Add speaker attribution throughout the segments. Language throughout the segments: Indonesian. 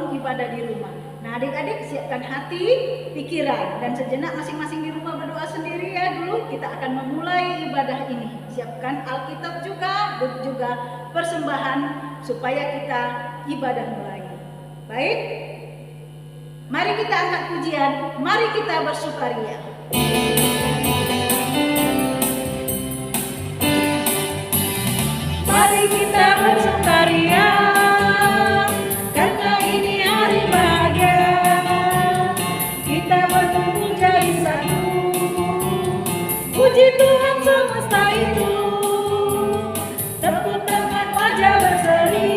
Speaker 1: walaupun ibadah di rumah. Nah, adik-adik siapkan hati, pikiran, dan sejenak masing-masing di rumah berdoa sendiri ya dulu. Kita akan memulai ibadah ini. Siapkan Alkitab juga persembahan supaya kita ibadah mulai. Baik, mari kita angkat pujian, mari kita bersukaria.
Speaker 2: Mari kita bersukaria, karena ini hari bahagia. Kita berkumpul jadi satu, puji Tuhan semesta itu. Tepuk tangan wajah berseri,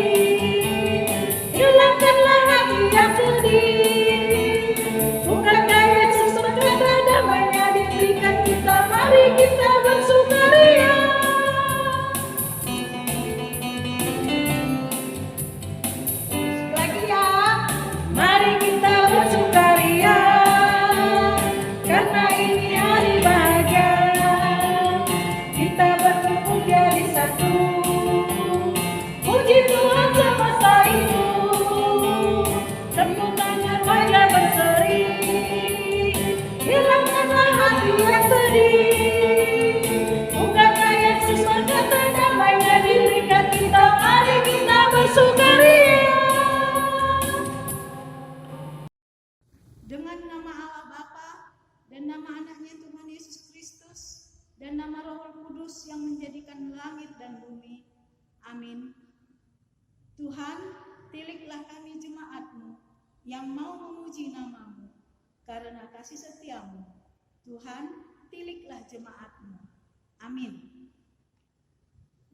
Speaker 2: hilangkanlah hati yang sedih. Bukankah Yesus berkata damai-Nya diberikan kita? Mari kita bersukaria. Mari kita bersukaria, karena ini hari bahagia. Kita berkumpul jadi satu, puji Tuhan semesta itu. Tepuk tangan wajah berseri, hilangkanlah hati yang sedih. Bukankah Yesus berkata damai-Nya diberikan kita? Mari kita bersukaria.
Speaker 1: Dengan nama Allah Bapa dan nama anaknya Tuhan Yesus Kristus dan nama Roh Kudus yang menjadikan langit dan bumi. Amin. Tuhan, tiliklah kami jemaat-Mu yang mau memuji nama-Mu karena kasih setia-Mu. Tuhan, tiliklah jemaat-Mu. Amin.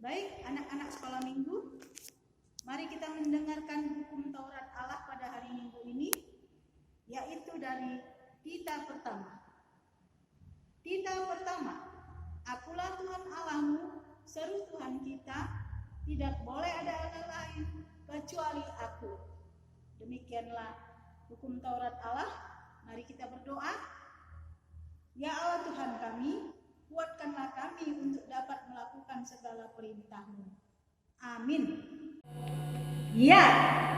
Speaker 1: Baik, anak-anak sekolah minggu, mari kita mendengarkan hukum Taurat Allah pada hari Minggu ini, yaitu dari Tita pertama. Tita pertama, Akulah Tuhan Allahmu, seru Tuhan kita, tidak boleh ada Allah lain kecuali Aku. Demikianlah hukum Taurat Allah. Mari kita berdoa. Ya Allah Tuhan kami, kuatkanlah kami untuk dapat melakukan segala perintah-Mu. Amin. Ya,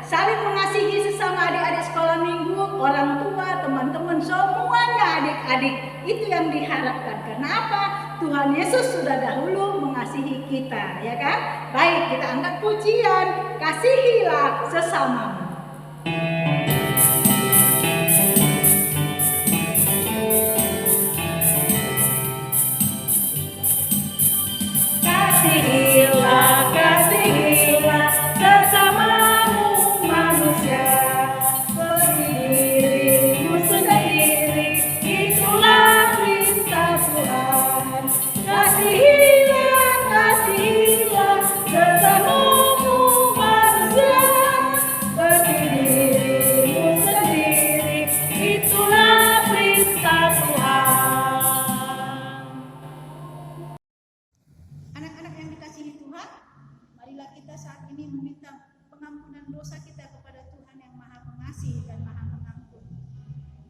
Speaker 1: saling mengasihi sesama adik-adik sekolah minggu, orang tua, teman-teman, semuanya adik-adik. Itu yang diharapkan. Kenapa? Tuhan Yesus sudah dahulu mengasihi kita, ya kan? Baik, kita angkat pujian, kasihilah sesamamu.
Speaker 2: Kasihilah, kasihilah sesamamu manusia, seperti dirimu sendiri, itulah perintah Tuhan. Kasihilah, kasihilah sesamamu manusia, seperti dirimu sendiri, itulah perintah Tuhan.
Speaker 1: Anak-anak yang dikasihi Tuhan, marilah kita saat ini meminta pengampunan dosa kita kepada Tuhan yang Maha Pengasih dan Maha Pengampun.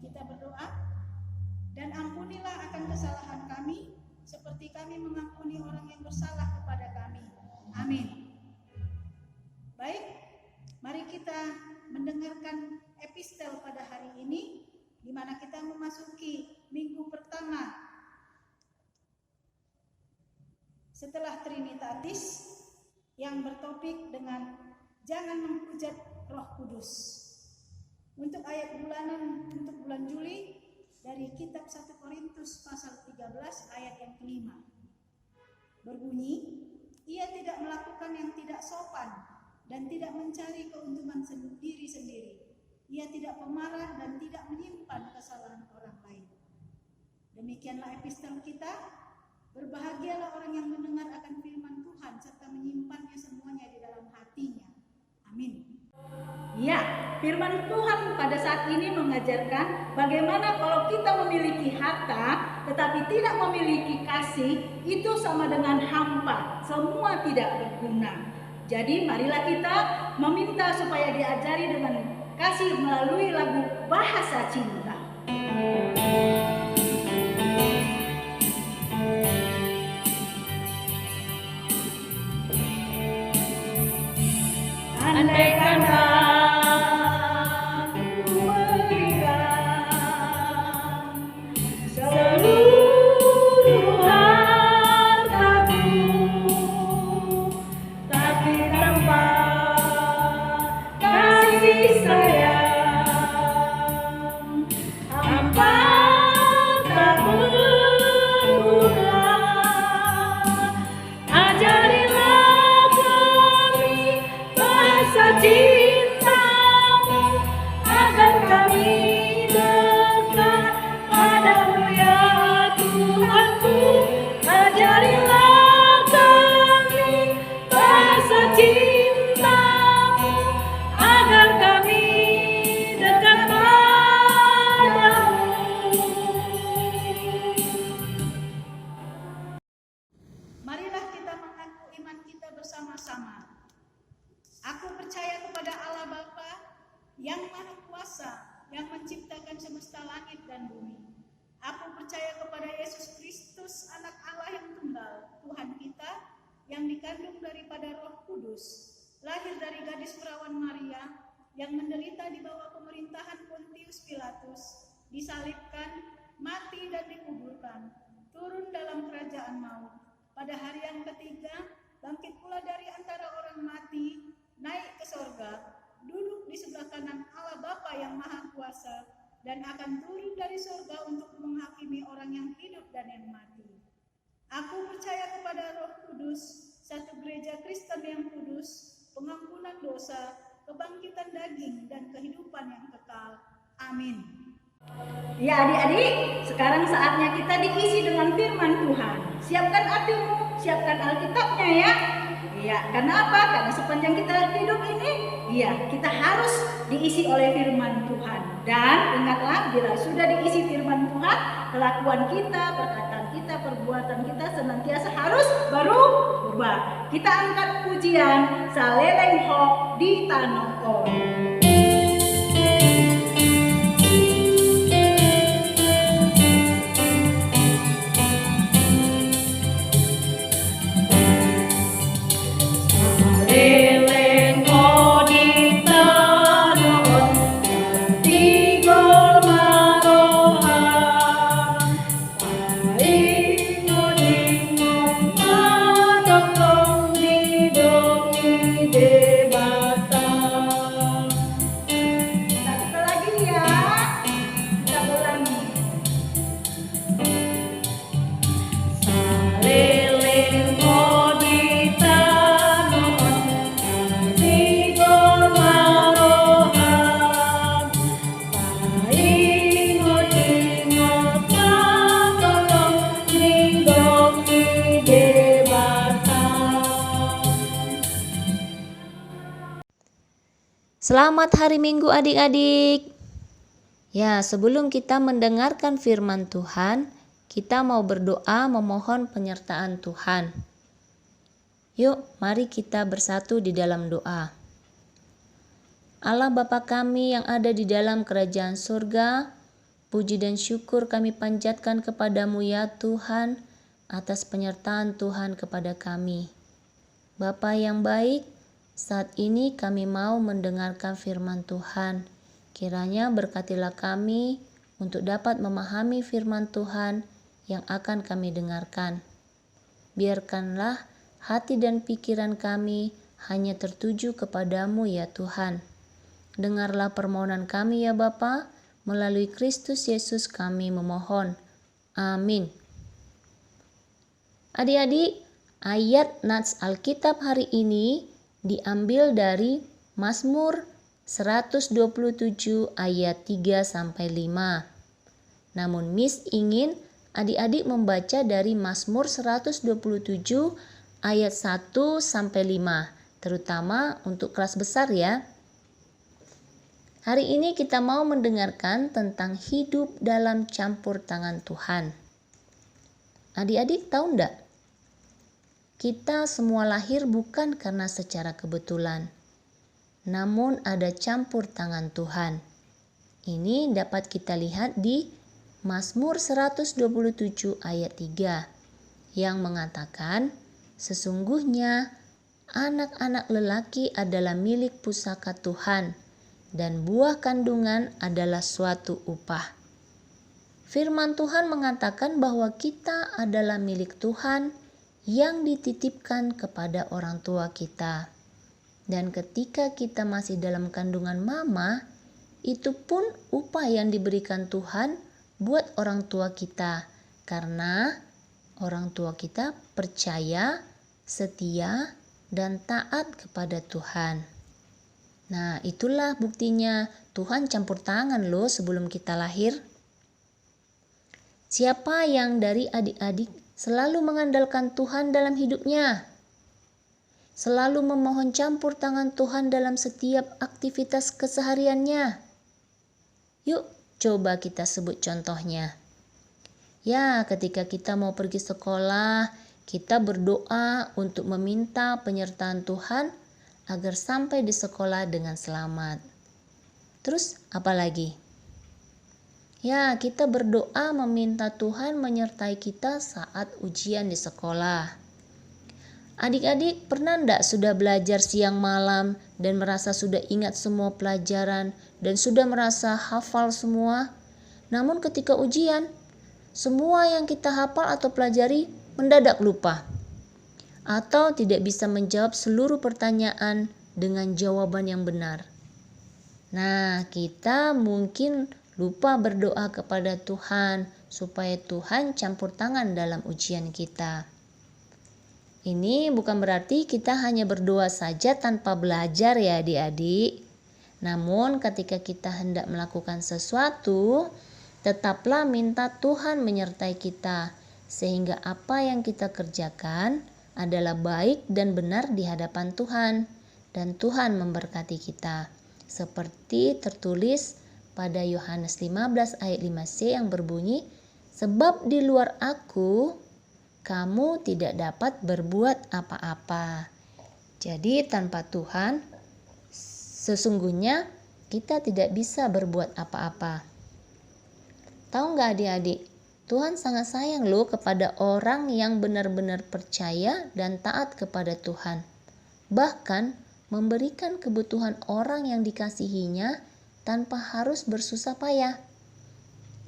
Speaker 1: Kita berdoa, dan ampunilah akan kesalahan kami, seperti kami mengampuni orang yang bersalah kepada kami. Amin. Baik, mari kita mendengarkan epistel pada hari ini, di mana kita memasuki minggu pertama setelah Trinitatis yang bertopik dengan jangan menghujat Roh Kudus. Untuk ayat bulanan untuk bulan Juli dari kitab 1 Korintus pasal 13 ayat yang kelima. Berbunyi, ia tidak melakukan yang tidak sopan dan tidak mencari keuntungan sendiri-sendiri. Ia tidak pemarah dan tidak menyimpan kesalahan orang lain. Demikianlah epistel kita. Berbahagialah orang yang mendengar akan firman Tuhan serta menyimpannya semuanya di dalam hatinya. Amin. Ya, firman Tuhan pada saat ini mengajarkan bagaimana kalau kita memiliki harta tetapi tidak memiliki kasih, itu sama dengan hampa, semua tidak berguna. Jadi marilah kita meminta supaya diajari dengan kasih melalui lagu Bahasa Cinta.
Speaker 2: Andai kata
Speaker 1: Maha Kuasa yang menciptakan semesta langit dan bumi. Aku percaya kepada Yesus Kristus, Anak Allah yang tunggal, Tuhan kita, yang dikandung daripada Roh Kudus, lahir dari gadis perawan Maria, yang menderita di bawah pemerintahan Pontius Pilatus, disalibkan, mati dan dikuburkan, turun dalam kerajaan maut. Pada hari yang ketiga, bangkit pula dari antara orang mati, naik ke sorga, duduk di sebelah kanan Allah Bapa yang Maha Kuasa, dan akan turun dari sorga untuk menghakimi orang yang hidup dan yang mati. Aku percaya kepada Roh Kudus, satu gereja Kristen yang kudus, pengampunan dosa, kebangkitan daging, dan kehidupan yang kekal. Amin.
Speaker 2: Ya adik-adik, sekarang saatnya kita diisi dengan firman Tuhan. Siapkan hatimu, siapkan Alkitabnya ya. Iya, karena apa? Karena sepanjang kita hidup ini, iya, kita harus diisi oleh firman Tuhan. Dan ingatlah, bila sudah diisi firman Tuhan, kelakuan kita, perkataan kita, perbuatan kita senantiasa harus berubah. Kita angkat pujian Saleleng Hok di Tanoko.
Speaker 3: Selamat hari Minggu adik-adik. Ya, sebelum kita mendengarkan firman Tuhan, kita mau berdoa memohon penyertaan Tuhan. Yuk, mari kita bersatu di dalam doa. Allah Bapa kami yang ada di dalam kerajaan surga, puji dan syukur kami panjatkan kepadamu ya Tuhan, atas penyertaan Tuhan kepada kami. Bapa yang baik, saat ini kami mau mendengarkan firman Tuhan. Kiranya berkatilah kami untuk dapat memahami firman Tuhan yang akan kami dengarkan. Biarkanlah hati dan pikiran kami hanya tertuju kepadamu ya Tuhan. Dengarlah permohonan kami ya Bapa, melalui Kristus Yesus kami memohon. Amin. Adik-adik, ayat nats Alkitab hari ini diambil dari Mazmur 127 ayat 3-5. Namun Miss ingin adik-adik membaca dari Mazmur 127 ayat 1-5, terutama untuk kelas besar ya. Hari ini kita mau mendengarkan tentang hidup dalam campur tangan Tuhan. Adik-adik tahu enggak? Kita semua lahir bukan karena secara kebetulan, namun ada campur tangan Tuhan. Ini dapat kita lihat di Mazmur 127 ayat 3 yang mengatakan, sesungguhnya anak-anak lelaki adalah milik pusaka Tuhan dan buah kandungan adalah suatu upah. Firman Tuhan mengatakan bahwa kita adalah milik Tuhan yang dititipkan kepada orang tua kita. Dan ketika kita masih dalam kandungan mama, itu pun upah yang diberikan Tuhan buat orang tua kita. Karena orang tua kita percaya, setia, dan taat kepada Tuhan. Nah, itulah buktinya Tuhan campur tangan loh sebelum kita lahir. Siapa yang dari adik-adik selalu mengandalkan Tuhan dalam hidupnya? Selalu memohon campur tangan Tuhan dalam setiap aktivitas kesehariannya? Yuk, coba kita sebut contohnya. Ya, ketika kita mau pergi sekolah, kita berdoa untuk meminta penyertaan Tuhan agar sampai di sekolah dengan selamat. Terus apa lagi? Ya, kita berdoa meminta Tuhan menyertai kita saat ujian di sekolah. Adik-adik pernah enggak sudah belajar siang malam dan merasa sudah ingat semua pelajaran dan sudah merasa hafal semua? Namun ketika ujian, semua yang kita hafal atau pelajari mendadak lupa. Atau tidak bisa menjawab seluruh pertanyaan dengan jawaban yang benar. Nah, kita mungkin lupa berdoa kepada Tuhan supaya Tuhan campur tangan dalam ujian kita. Ini bukan berarti kita hanya berdoa saja tanpa belajar ya adik-adik. Namun ketika kita hendak melakukan sesuatu, tetaplah minta Tuhan menyertai kita sehingga apa yang kita kerjakan adalah baik dan benar di hadapan Tuhan dan Tuhan memberkati kita. Seperti tertulis pada Yohanes 15 ayat 5c yang berbunyi, sebab di luar aku, kamu tidak dapat berbuat apa-apa. Jadi tanpa Tuhan, sesungguhnya kita tidak bisa berbuat apa-apa. Tahu nggak adik-adik, Tuhan sangat sayang loh kepada orang yang benar-benar percaya dan taat kepada Tuhan. Bahkan memberikan kebutuhan orang yang dikasihinya tanpa harus bersusah payah.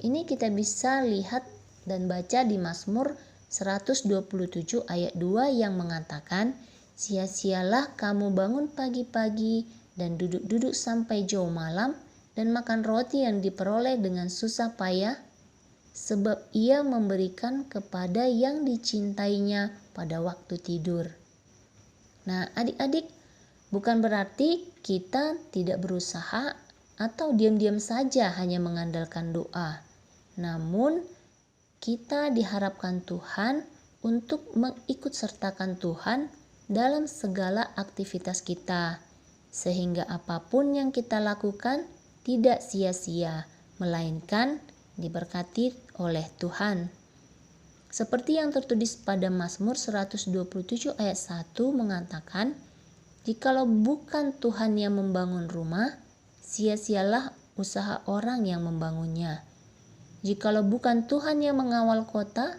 Speaker 3: Ini kita bisa lihat dan baca di Mazmur 127 ayat 2 yang mengatakan, sia-sialah kamu bangun pagi-pagi dan duduk-duduk sampai jauh malam dan makan roti yang diperoleh dengan susah payah, sebab ia memberikan kepada yang dicintainya pada waktu tidur. Nah, adik-adik, bukan berarti kita tidak berusaha atau diam-diam saja hanya mengandalkan doa. Namun, kita diharapkan Tuhan untuk mengikut sertakan Tuhan dalam segala aktivitas kita, sehingga apapun yang kita lakukan tidak sia-sia, melainkan diberkati oleh Tuhan. Seperti yang tertulis pada Mazmur 127 ayat 1 mengatakan, jikalau bukan Tuhan yang membangun rumah, sia-sialah usaha orang yang membangunnya. Jikalau bukan Tuhan yang mengawal kota,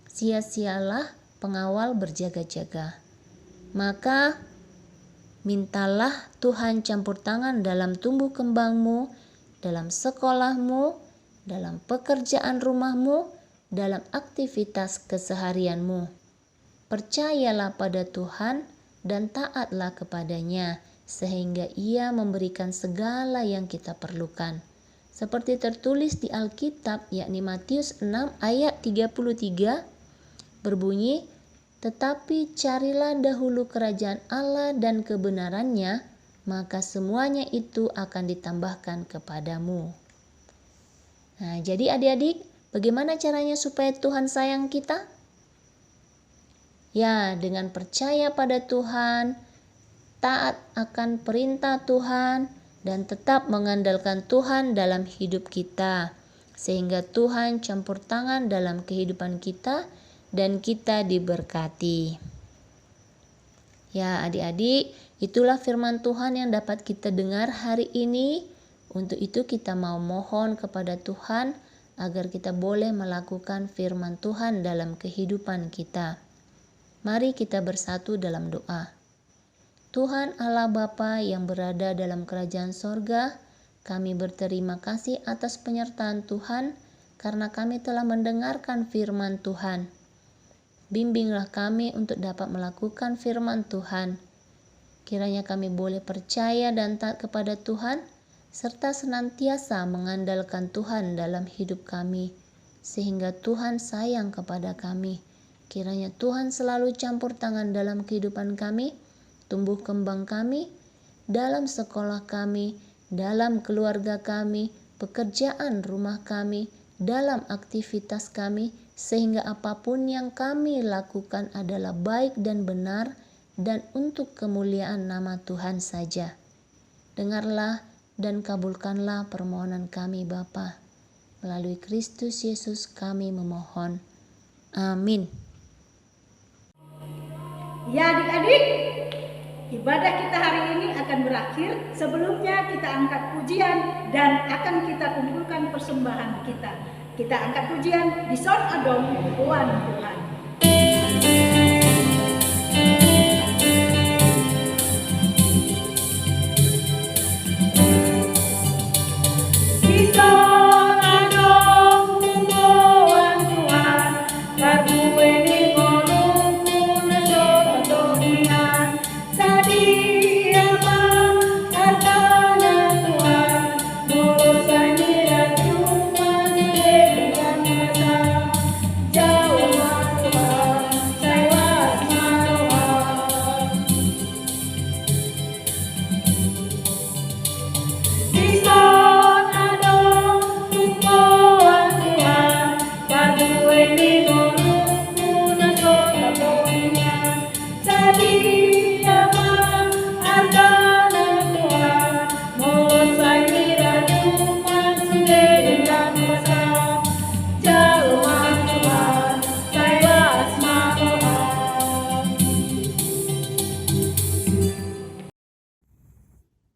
Speaker 3: sia-sialah pengawal berjaga-jaga. Maka mintalah Tuhan campur tangan dalam tumbuh kembangmu, dalam sekolahmu, dalam pekerjaan rumahmu, dalam aktivitas keseharianmu. Percayalah pada Tuhan dan taatlah kepadanya, sehingga Ia memberikan segala yang kita perlukan. Seperti tertulis di Alkitab, yakni Matius 6 ayat 33 berbunyi, tetapi carilah dahulu kerajaan Allah dan kebenarannya, maka semuanya itu akan ditambahkan kepadamu. Nah, jadi adik-adik, bagaimana caranya supaya Tuhan sayang kita? Ya, dengan percaya pada Tuhan, taat akan perintah Tuhan, dan tetap mengandalkan Tuhan dalam hidup kita, sehingga Tuhan campur tangan dalam kehidupan kita dan kita diberkati. Ya adik-adik, itulah firman Tuhan yang dapat kita dengar hari ini. Untuk itu kita mau mohon kepada Tuhan agar kita boleh melakukan firman Tuhan dalam kehidupan kita. Mari kita bersatu dalam doa. Tuhan Allah Bapa yang berada dalam kerajaan sorga, kami berterima kasih atas penyertaan Tuhan karena kami telah mendengarkan firman Tuhan. Bimbinglah kami untuk dapat melakukan firman Tuhan. Kiranya kami boleh percaya dan taat kepada Tuhan, serta senantiasa mengandalkan Tuhan dalam hidup kami, sehingga Tuhan sayang kepada kami. Kiranya Tuhan selalu campur tangan dalam kehidupan kami, tumbuh kembang kami, dalam sekolah kami, dalam keluarga kami, pekerjaan rumah kami, dalam aktivitas kami, sehingga apapun yang kami lakukan adalah baik dan benar dan untuk kemuliaan nama Tuhan saja. Dengarlah dan kabulkanlah permohonan kami Bapa. Melalui Kristus Yesus kami memohon. Amin.
Speaker 2: Ya adik-adik, ibadah kita hari ini akan berakhir. Sebelumnya kita angkat puji pujian dan akan kita kumpulkan persembahan kita. Kita angkat pujian di sound adom Tuhan Tuhan.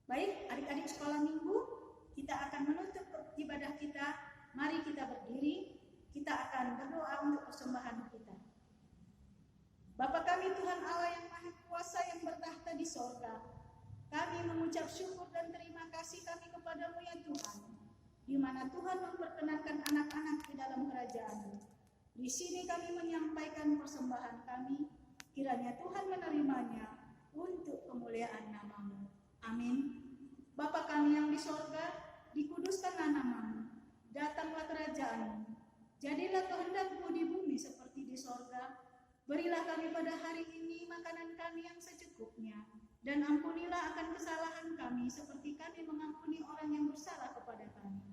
Speaker 1: Baik, adik-adik sekolah minggu, kita akan menutup ibadah kita. Mari kita berdiri, kita akan berdoa untuk persembahan kita. Bapa kami Tuhan Allah yang Maha Kuasa yang bertahta di sorga, kami mengucap syukur dan terima kasih kami kepadamu ya Tuhan, di mana Tuhan memperkenankan anak-anak di dalam kerajaan-Mu. Di sini kami menyampaikan persembahan kami, kiranya Tuhan menerimanya untuk kemuliaan nama-Mu. Amin. Bapa kami yang di sorga, dikuduskanlah nama-Mu, datanglah kerajaan-Mu, jadilah kehendak-Mu di bumi seperti di sorga. Berilah kami pada hari ini makanan kami yang secukupnya, dan ampunilah akan kesalahan kami seperti kami mengampuni orang yang bersalah kepada kami.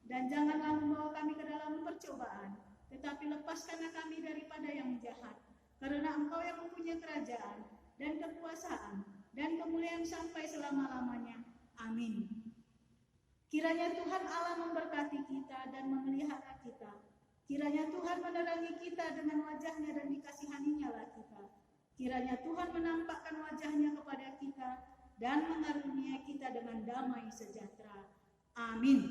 Speaker 1: Dan janganlah membawa kami ke dalam percobaan, tetapi lepaskanlah kami daripada yang jahat, karena Engkau yang mempunyai kerajaan, dan kekuasaan, dan kemuliaan sampai selama-lamanya. Amin. Kiranya Tuhan Allah memberkati kita dan memelihara kita. Kiranya Tuhan menerangi kita dengan wajahnya dan dikasihaninya lah kita. Kiranya Tuhan menampakkan wajahnya kepada kita dan mengaruniai kita dengan damai sejahtera. Amin.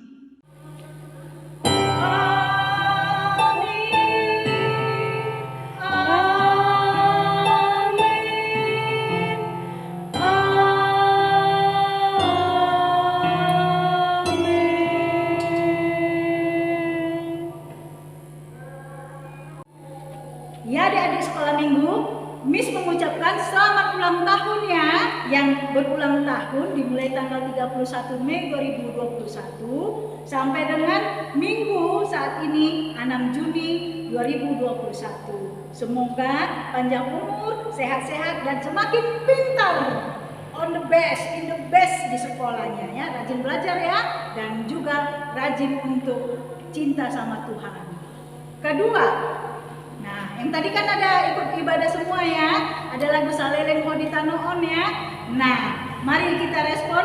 Speaker 2: Ya adik-adik sekolah minggu, Miss mengucapkan selamat ulang tahun ya, yang berulang tahun dimulai tanggal 31 Mei 2021 sampai dengan minggu saat ini 6 Juni 2021. Semoga panjang umur, sehat-sehat dan semakin pintar, on the best, in the best di sekolahnya ya, rajin belajar ya, dan juga rajin untuk cinta sama Tuhan. Kedua, nah, yang tadi kan ada ikut ibadah semua ya. Ada lagu Saleleng Hoditanoon ya. Nah, mari kita respon.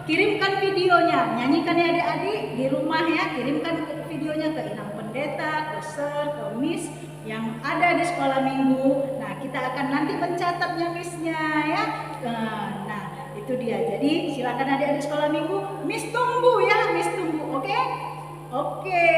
Speaker 2: Kirimkan videonya. Nyanyikan ya adik-adik di rumah ya. Kirimkan videonya ke Inang Pendeta, ke Sir, ke Miss yang ada di sekolah minggu. Nah, kita akan nanti mencatatnya Miss-nya ya. Nah, itu dia. Jadi silakan adik-adik sekolah minggu. Miss tunggu ya. Miss tunggu. Oke? Oke.